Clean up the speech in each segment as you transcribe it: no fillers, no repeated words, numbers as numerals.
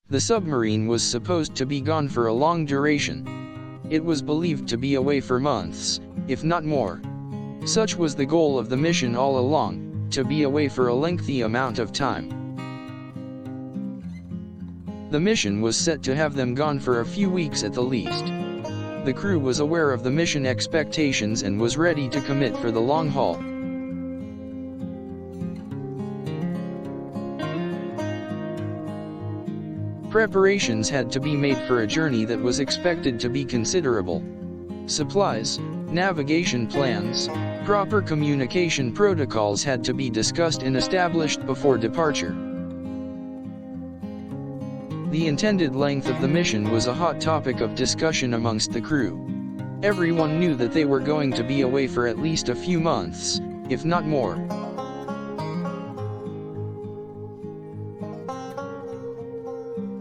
The submarine was supposed to be gone for a long duration. It was believed to be away for months, if not more. Such was the goal of the mission all along, to be away for a lengthy amount of time. The mission was set to have them gone for a few weeks at the least. The crew was aware of the mission expectations and was ready to commit for the long haul. Preparations had to be made for a journey that was expected to be considerable. Supplies, navigation plans, proper communication protocols had to be discussed and established before departure. The intended length of the mission was a hot topic of discussion amongst the crew. Everyone knew that they were going to be away for at least a few months, if not more.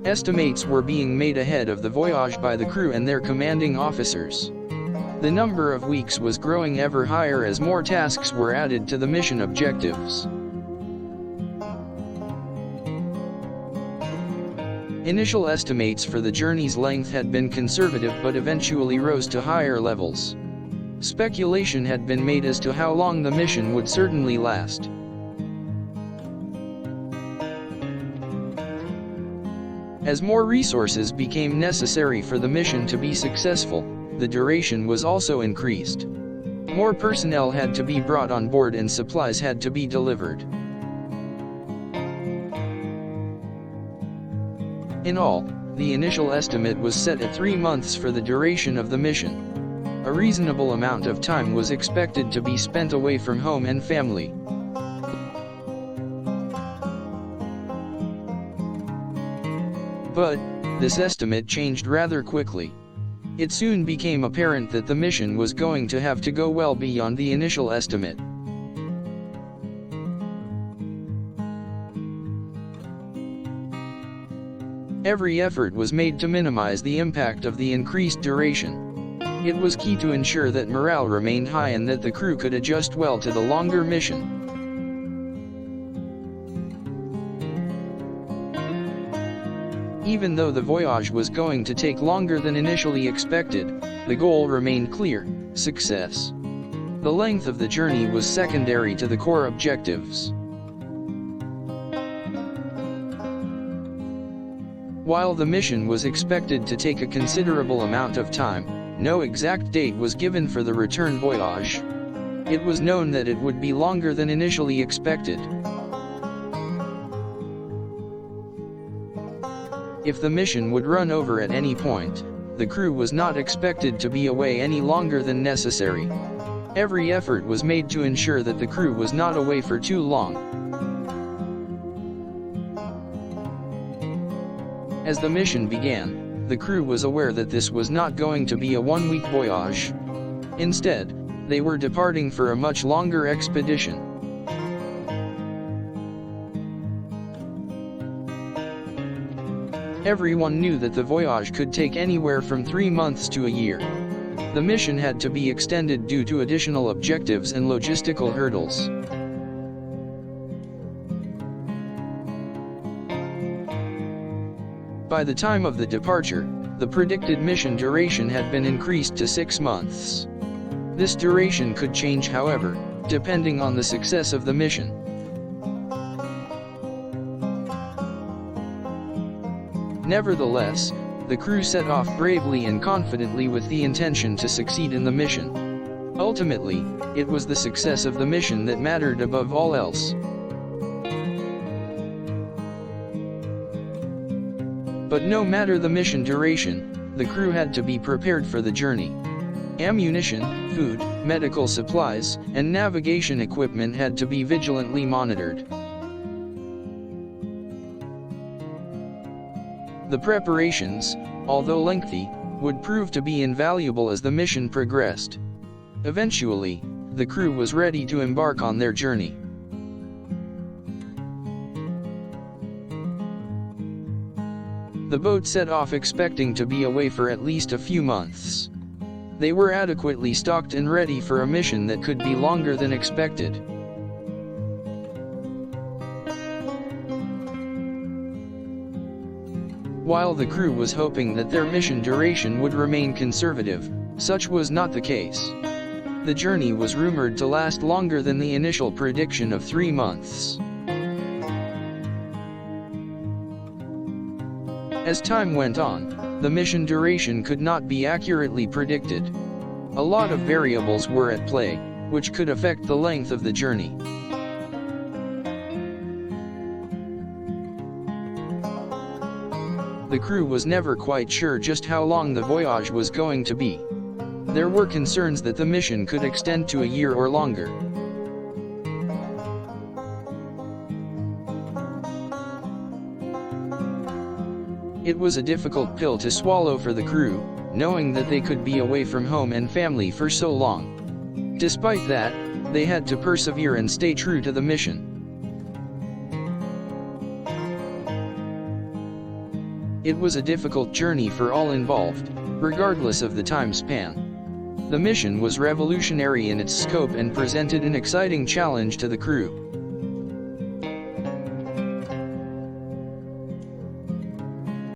Estimates were being made ahead of the voyage by the crew and their commanding officers. The number of weeks was growing ever higher as more tasks were added to the mission objectives. Initial estimates for the journey's length had been conservative but eventually rose to higher levels. Speculation had been made as to how long the mission would certainly last. As more resources became necessary for the mission to be successful, the duration was also increased. More personnel had to be brought on board and supplies had to be delivered. In all, the initial estimate was set at 3 months for the duration of the mission. A reasonable amount of time was expected to be spent away from home and family. But, this estimate changed rather quickly. It soon became apparent that the mission was going to have to go well beyond the initial estimate. Every effort was made to minimize the impact of the increased duration. It was key to ensure that morale remained high and that the crew could adjust well to the longer mission. Even though the voyage was going to take longer than initially expected, the goal remained clear: success. The length of the journey was secondary to the core objectives. While the mission was expected to take a considerable amount of time, no exact date was given for the return voyage. It was known that it would be longer than initially expected. If the mission would run over at any point, the crew was not expected to be away any longer than necessary. Every effort was made to ensure that the crew was not away for too long. As the mission began, the crew was aware that this was not going to be a one-week voyage. Instead, they were departing for a much longer expedition. Everyone knew that the voyage could take anywhere from 3 months to a year. The mission had to be extended due to additional objectives and logistical hurdles. By the time of the departure, the predicted mission duration had been increased to 6 months. This duration could change, however, depending on the success of the mission. Nevertheless, the crew set off bravely and confidently with the intention to succeed in the mission. Ultimately, it was the success of the mission that mattered above all else. But no matter the mission duration, the crew had to be prepared for the journey. Ammunition, food, medical supplies, and navigation equipment had to be vigilantly monitored. The preparations, although lengthy, would prove to be invaluable as the mission progressed. Eventually, the crew was ready to embark on their journey. The boat set off expecting to be away for at least a few months. They were adequately stocked and ready for a mission that could be longer than expected. While the crew was hoping that their mission duration would remain conservative, such was not the case. The journey was rumored to last longer than the initial prediction of 3 months. As time went on, the mission duration could not be accurately predicted. A lot of variables were at play, which could affect the length of the journey. The crew was never quite sure just how long the voyage was going to be. There were concerns that the mission could extend to a year or longer. It was a difficult pill to swallow for the crew, knowing that they could be away from home and family for so long. Despite that, they had to persevere and stay true to the mission. It was a difficult journey for all involved, regardless of the time span. The mission was revolutionary in its scope and presented an exciting challenge to the crew.